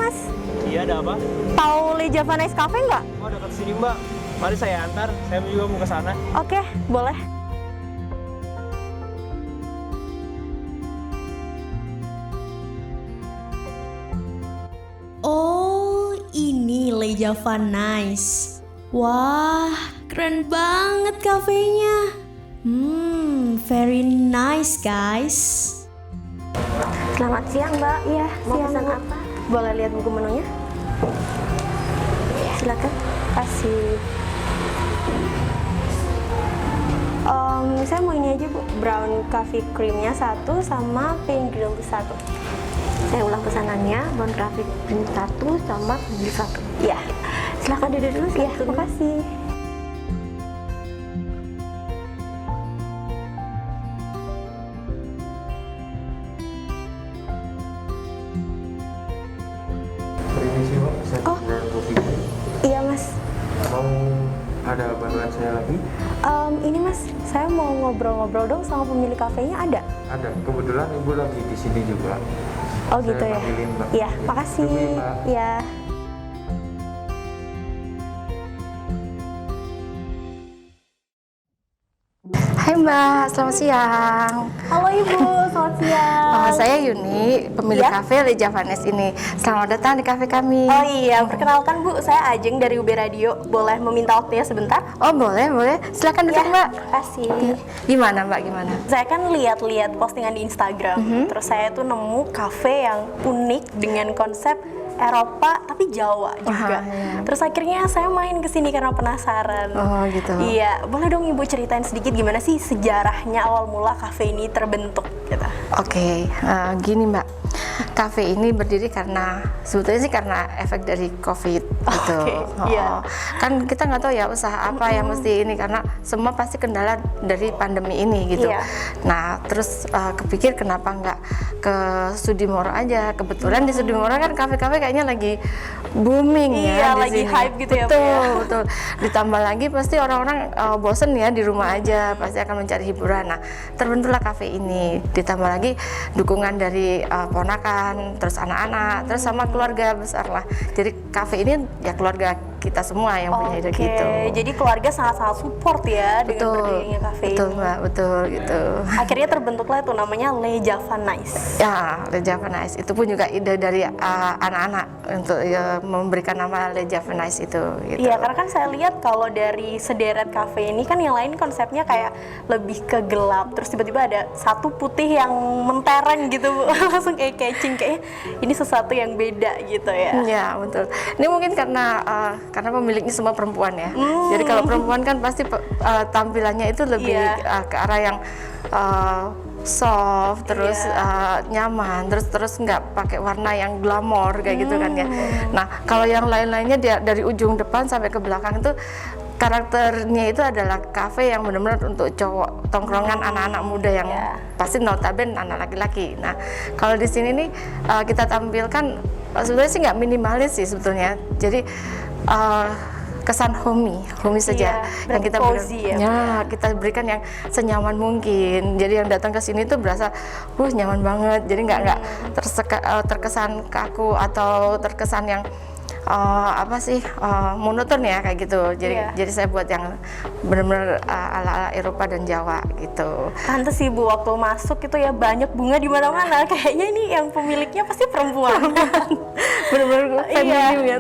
Mas. Iya, ada apa? Tahu Le Java Nice Cafe nggak? Oh, dekat sini Mbak. Mari saya antar. Saya juga mau ke sana. Oke, boleh. Oh, ini Le Java Nice. Wah, keren banget kafenya. Very nice guys. Selamat siang Mbak. Iya, mau pesan apa? Boleh lihat buku menunya? Silakan. Kasih. Saya mau ini aja Bu, brown coffee creamnya 1 sama plain grill 1. Saya ulang pesanannya, brown coffee cream 1 sama plain grill 1. Iya. Silakan duduk dulu. Iya, terima kasih. Permisi Mbak, saya brown coffee. Iya Mas. Mau ada bantuan saya lagi? Ini Mas, saya mau ngobrol-ngobrol dong sama pemilik kafenya, ada? Ada. Kebetulan Ibu lagi di sini juga. Oh Saya gitu ya? panggilin, Mbak. Iya, makasih. Tunggu ya, Mbak. Iya. Hai Mbak, selamat siang. Halo Ibu, selamat siang. Saya Yuni, pemilik Ya. kafe Le Java Nice ini. Selamat datang di kafe kami. Oh iya, perkenalkan Bu, saya Ajeng dari UB Radio. Boleh meminta waktunya sebentar? Oh boleh, boleh. Silakan duduk Ya, Mbak. kasih. Gimana Mbak, gimana? Saya kan lihat-lihat postingan di Instagram, terus saya tuh nemu kafe yang unik dengan konsep Eropa tapi Jawa juga. iya. Terus akhirnya saya main ke sini karena penasaran. Oh gitu. Iya, boleh dong Ibu ceritain sedikit gimana sih sejarahnya awal mula kafe ini terbentuk gitu. Oke, gini Mbak. Kafe ini berdiri karena sebetulnya sih karena efek dari COVID gitu. Oke, iya. Kan kita nggak tahu ya usaha apa yang mesti ini karena semua pasti kendala dari pandemi ini gitu. Iya. Nah, terus kepikir kenapa nggak ke Sudimoro aja. Kebetulan di Sudimoro kan kafe-kafe kayaknya lagi booming Iya, ya di lagi sini. hype gitu ya, Bu, Betul, ya. betul. Ditambah lagi pasti orang-orang bosen ya di rumah aja, pasti akan mencari hiburan. Nah, terbentuklah kafe ini. Ditambah lagi dukungan dari ponakan, terus anak-anak, terus sama keluarga besar lah. Jadi kafe ini ya keluarga kita semua yang punya ide gitu. Jadi keluarga sangat-sangat support ya dengan berdirinya kafe betul ini. Mbak, betul gitu. Akhirnya terbentuklah itu namanya Le Java Nice. Ya, Le Java Nice itu pun juga ide dari anak-anak untuk ya, memberikan nama Le Java Nice itu. Gitu. Iya, karena kan saya lihat kalau dari sederet kafe ini kan yang lain konsepnya kayak lebih ke gelap, terus tiba-tiba ada satu putih yang mentereng gitu Bu. Langsung kayak catching, kayak ini sesuatu yang beda gitu ya. Ya betul. Ini mungkin karena pemiliknya semua perempuan ya. Jadi kalau perempuan kan pasti tampilannya itu lebih ke arah yang soft, terus nyaman, terus nggak pakai warna yang glamor kayak gitu kan ya. Nah kalau yang lain-lainnya dia dari ujung depan sampai ke belakang itu karakternya itu adalah kafe yang benar-benar untuk cowok, tongkrongan anak-anak muda yang pasti notabene anak laki-laki. Nah kalau di sini nih kita tampilkan sebenarnya sih nggak minimalis sih sebetulnya. Jadi kesan homey saja yang kita kita berikan yang senyaman mungkin. Jadi yang datang ke sini tuh berasa nyaman banget. Jadi nggak terkesan kaku atau terkesan yang monoton ya kayak gitu. Jadi saya buat yang benar-benar ala-ala Eropa dan Jawa gitu. Pantes sih Bu, waktu masuk itu ya banyak bunga di mana-mana. Kayaknya ini yang pemiliknya pasti perempuan. Benar-benar feminim ya.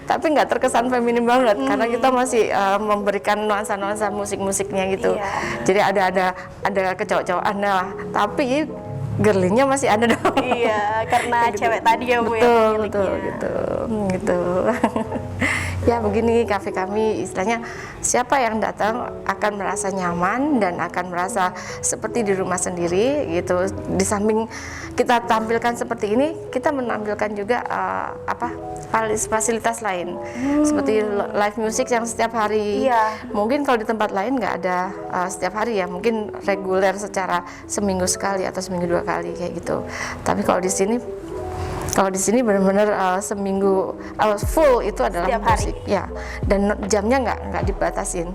Tapi nggak terkesan feminim banget karena kita masih memberikan nuansa-nuansa musik-musiknya gitu. Jadi ada kecowok-cowokan lah. Tapi girlingnya masih ada dong. Iya, karena gitu. cewek tadi ya Bu betul gitu. Ya begini kafe kami istilahnya siapa yang datang akan merasa nyaman dan akan merasa seperti di rumah sendiri gitu. Di samping kita tampilkan seperti ini, kita menampilkan juga fasilitas lain seperti live music yang setiap hari. Mungkin kalau di tempat lain nggak ada setiap hari ya, mungkin reguler secara seminggu sekali atau seminggu 2 kali kayak gitu. Tapi kalau di sini benar-benar seminggu full itu adalah setiap musik hari. ya, dan jamnya nggak dibatasin.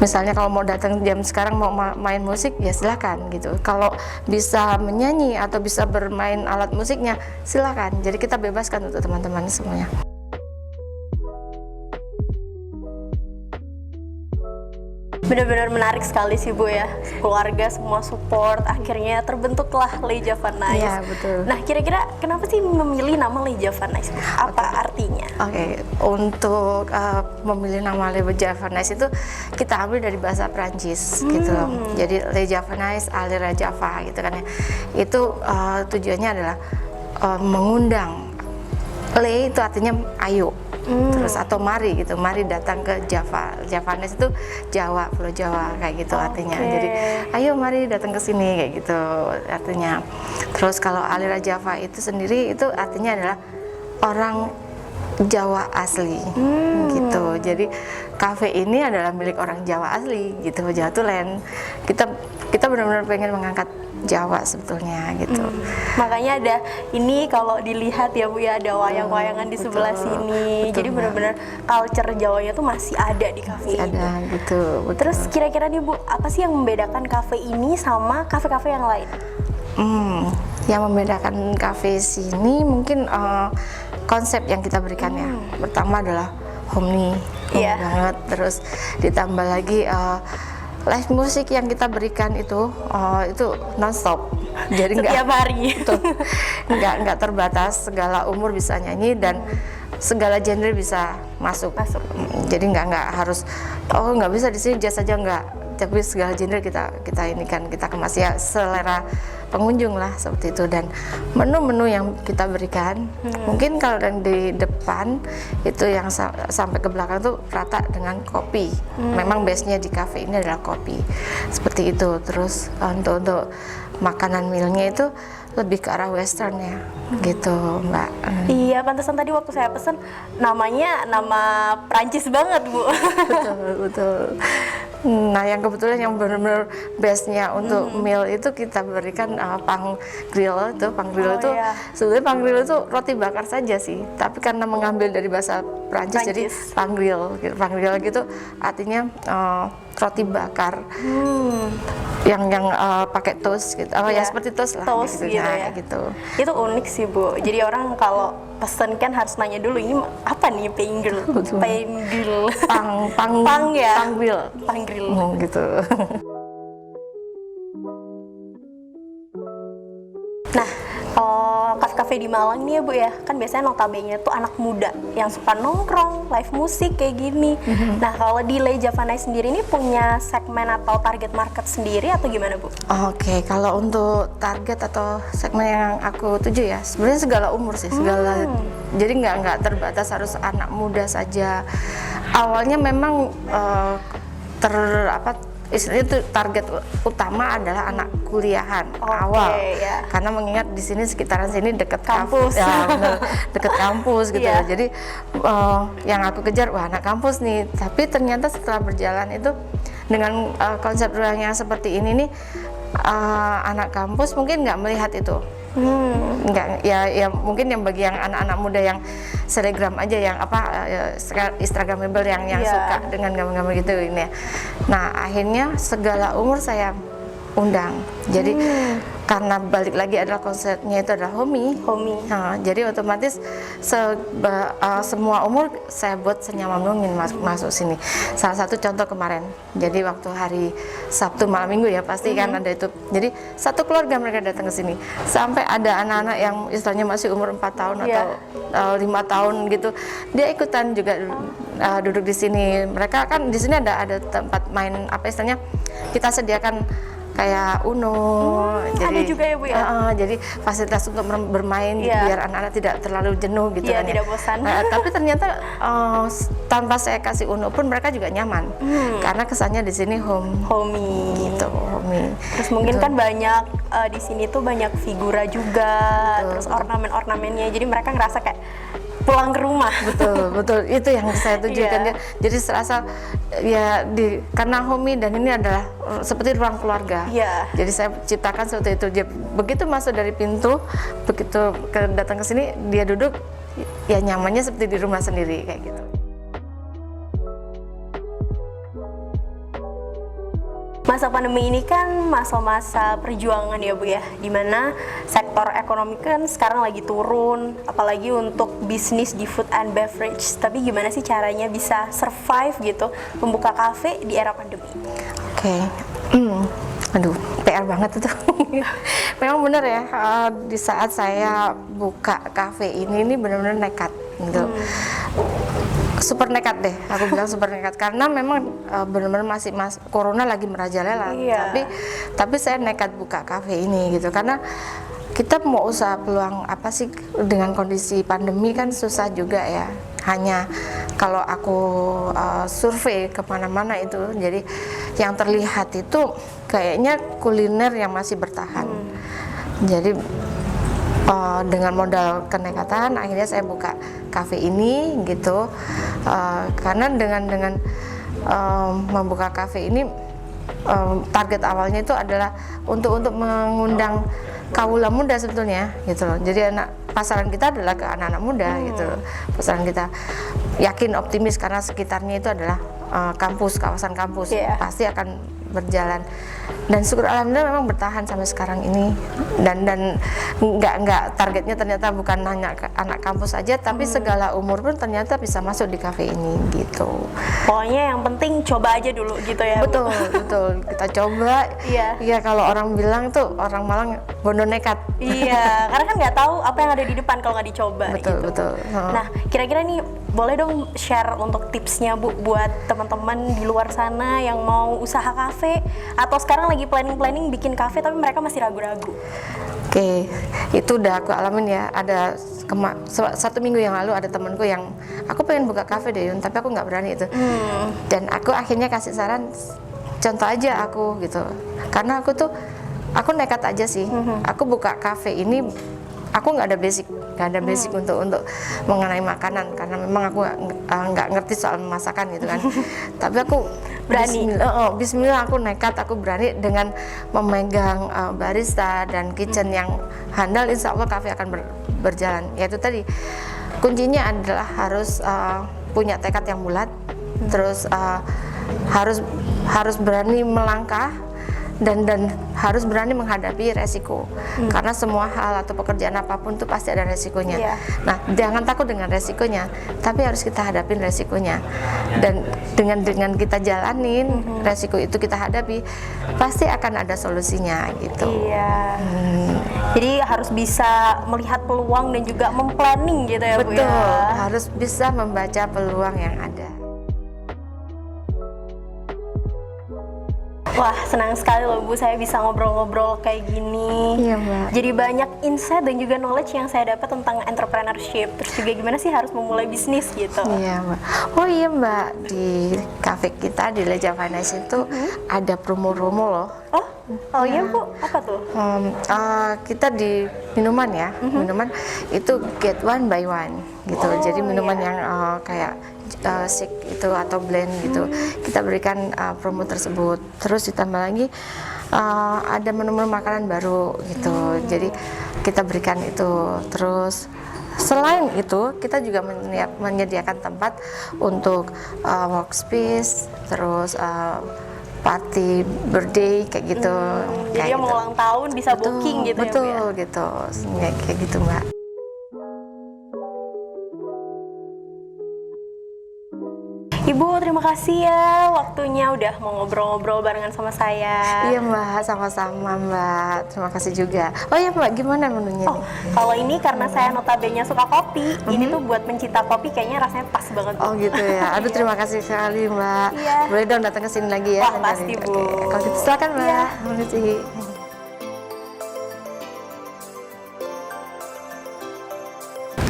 Misalnya kalau mau datang jam sekarang mau main musik ya silakan gitu. Kalau bisa menyanyi atau bisa bermain alat musiknya silakan. Jadi kita bebaskan untuk teman-teman semuanya. Benar-benar menarik sekali sih Bu ya, keluarga semua support, akhirnya terbentuklah Leja Fun Nice. Iya betul. Nah kira-kira kenapa sih memilih nama Leja Fun Nice? Apa artinya? Oke, untuk memilih nama Leja Fun Nice itu kita ambil dari bahasa Prancis gitu loh. Jadi Leja Fun Nice, Alira Java gitu kan ya. Itu tujuannya adalah mengundang. Le itu artinya ayo. Terus atau mari gitu, mari datang ke Java. Javanese itu Jawa, Pulau Jawa kayak gitu artinya. Jadi ayo mari datang ke sini kayak gitu artinya. Terus kalau Alira Java itu sendiri itu artinya adalah orang Jawa asli gitu. Jadi kafe ini adalah milik orang Jawa asli gitu, Jawa Tulen. Kita benar-benar pengen mengangkat Jawa sebetulnya gitu. Makanya ada ini kalau dilihat ya Bu ya, ada wayang-wayangan di sebelah sini. Jadi benar-benar culture Jawanya tuh masih ada di kafe ini. Ada gitu. Betul. Terus kira-kira nih Bu, apa sih yang membedakan kafe ini sama kafe-kafe yang lain? Yang membedakan kafe sini mungkin konsep yang kita berikan ya. Pertama adalah homey banget. Terus ditambah lagi live musik yang kita berikan itu nonstop. Jadi setiap hari. nggak terbatas, segala umur bisa nyanyi dan segala genre bisa masuk. Jadi nggak harus nggak bisa di sini jazz saja nggak. Tapi segala genre kita ini kan kita kemas ya selera pengunjung lah seperti itu. Dan menu-menu yang kita berikan mungkin kalau yang di depan itu yang sampai ke belakang tuh rata dengan kopi. Memang base-nya di cafe ini adalah kopi seperti itu. Terus untuk makanan mealnya itu lebih ke arah western ya gitu Mbak. Iya, pantesan tadi waktu saya pesen namanya nama Prancis banget Bu. betul. Nah yang kebetulan yang benar-benar base-nya untuk meal itu kita berikan pang grill itu sebetulnya pang grill itu roti bakar saja sih, tapi karena mengambil dari bahasa Prancis jadi pang grill gitu artinya roti bakar yang pakai toast gitu. Ya seperti toast lah toast gitu ya. Gitu. Itu unik sih Bu, jadi orang kalau pesen kan harus nanya dulu ini apa nih panggil panggil gitu. Nah, kafe-kafe di Malang nih ya Bu ya, kan biasanya notabene tuh anak muda yang suka nongkrong, live musik kayak gini. Nah, kalau di Leja Fun Nice sendiri ini punya segmen atau target market sendiri atau gimana Bu? Oke, kalau untuk target atau segmen yang aku tuju ya, sebenarnya segala umur sih, jadi nggak terbatas harus anak muda saja. Awalnya memang itu target utama adalah anak kuliahan awal, karena mengingat di sini sekitaran sini dekat kampus, dekat kampus gitu. Yeah. Jadi yang aku kejar anak kampus nih, tapi ternyata setelah berjalan itu dengan konsep ruang yang seperti ini nih, anak kampus mungkin nggak melihat itu. Enggak, ya mungkin yang bagi yang anak-anak muda yang selebgram aja yang instagramable yang suka dengan gambar-gambar gitu ini ya. Nah akhirnya segala umur saya undang. Jadi karena balik lagi adalah konsepnya itu adalah homey. Nah, jadi otomatis semua umur saya buat senyaman mungkin masuk sini. Salah satu contoh kemarin. Jadi waktu hari Sabtu malam Minggu ya pasti kan ada itu. Jadi satu keluarga mereka datang ke sini. Sampai ada anak-anak yang istilahnya masih umur 4 tahun atau 5 tahun gitu. Dia ikutan juga duduk di sini. Mereka kan di sini ada tempat main istilahnya kita sediakan kayak Uno, jadi ada juga ya Bu ya. Jadi fasilitas untuk bermain biar anak-anak tidak terlalu jenuh gitu kan tidak bosan. Tapi ternyata tanpa saya kasih Uno pun mereka juga nyaman karena kesannya di sini homey gitu, homey. Terus mungkin kan banyak di sini tuh banyak figura juga, terus ornamen-ornamennya, jadi mereka ngerasa kayak pulang ke rumah. Betul itu yang saya tujukan. Jadi serasa ya karena homey dan ini adalah seperti ruang keluarga. Jadi saya ciptakan seperti itu. Dia begitu masuk dari pintu, begitu datang ke sini dia duduk ya nyamannya seperti di rumah sendiri kayak gitu. Masa pandemi ini kan masa-masa perjuangan ya Bu ya, dimana sektor ekonomi kan sekarang lagi turun, apalagi untuk bisnis di food and beverage. Tapi gimana sih caranya bisa survive gitu, membuka kafe di era pandemi? Oke. Aduh, PR banget itu. Memang benar ya, di saat saya buka kafe ini benar-benar nekat gitu. Super nekat deh, aku bilang super nekat karena memang benar-benar corona lagi merajalela. Tapi saya nekat buka kafe ini gitu karena kita mau usaha peluang apa sih dengan kondisi pandemi kan susah juga ya. Hanya kalau aku survei kemana-mana itu, jadi yang terlihat itu kayaknya kuliner yang masih bertahan. Jadi dengan modal kenekatan akhirnya saya buka kafe ini gitu, karena dengan membuka kafe ini target awalnya itu adalah untuk mengundang kaula muda sebetulnya gitu loh. Jadi pasaran kita adalah ke anak-anak muda gitu loh. Pasaran kita yakin optimis karena sekitarnya itu adalah kawasan kampus, pasti akan berjalan. Dan syukur alhamdulillah memang bertahan sampai sekarang ini, dan nggak targetnya ternyata bukan hanya anak kampus saja, tapi segala umur pun ternyata bisa masuk di kafe ini gitu. Pokoknya yang penting coba aja dulu gitu ya. Betul betul, kita coba. Iya, kalau orang bilang tuh orang Malang bondo nekat. Iya, karena kan nggak tahu apa yang ada di depan kalau nggak dicoba. Betul. Nah, kira-kira nih boleh dong share untuk tipsnya Bu buat teman-teman di luar sana yang mau usaha kafe atau sekarang lagi planning bikin kafe tapi mereka masih ragu-ragu. Oke, itu udah aku alamin ya. Ada 1 minggu yang lalu ada temanku yang aku pengen buka kafe deh Yun, tapi aku nggak berani itu. Dan aku akhirnya kasih saran, contoh aja aku gitu. Karena aku nekat aja sih. Aku buka kafe ini, aku nggak ada basic untuk mengenai makanan karena memang aku nggak ngerti soal masakan gitu kan. Tapi aku berani. Bismillah aku nekat, aku berani dengan memegang barista dan kitchen yang handal. Insya Allah kafe akan berjalan. Yaitu tadi kuncinya adalah harus punya tekad yang bulat, terus harus berani melangkah. Dan harus berani menghadapi resiko, karena semua hal atau pekerjaan apapun itu pasti ada resikonya. Nah, jangan takut dengan resikonya, tapi harus kita hadapin resikonya, dan dengan kita jalanin resiko itu kita hadapi, pasti akan ada solusinya gitu. Jadi harus bisa melihat peluang dan juga memplanning gitu ya Bu ya. Betul, harus bisa membaca peluang yang ada. Wah, senang sekali loh Bu, saya bisa ngobrol-ngobrol kayak gini. Iya Mbak. Jadi banyak insight dan juga knowledge yang saya dapat tentang entrepreneurship. Terus juga gimana sih harus memulai bisnis gitu. Iya Mbak. Oh iya Mbak, di cafe kita di Leja Finance itu ada promo-promo loh. Oh iya Bu, apa tuh? Kita di minuman ya, minuman itu get one by one gitu. Jadi minuman yang kayak shake itu atau blend gitu, kita berikan promo tersebut. Terus ditambah lagi ada menu-menu makanan baru gitu, jadi kita berikan itu. Terus selain itu kita juga menyediakan tempat untuk workspace, terus party birthday kayak gitu. Jadi yang mau ulang tahun bisa booking gitu. Betul ya Bu ya? gitu, kayak gitu Mbak. Ibu, terima kasih ya waktunya udah mau ngobrol-ngobrol barengan sama saya. Iya Mbak, sama-sama Mbak. Terima kasih juga. Oh iya Mbak, gimana menunya? Kalau ini karena saya notabene suka kopi, ini tuh buat pencinta kopi kayaknya rasanya pas banget. Oh gitu ya. Aduh, terima kasih sekali Mbak. Boleh dong datang ke sini lagi ya. Wah, pasti Bu. Kalau gitu silakan Mbak. Makasih.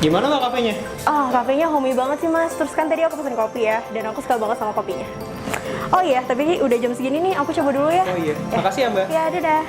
Gimana Mbak kafenya? Kafenya homey banget sih Mas. Terus kan tadi aku pesen kopi ya, dan aku suka banget sama kopinya. Oh iya, tapi udah jam segini nih, aku coba dulu ya. Oh iya, makasih ya Mbak. Ya, dadah.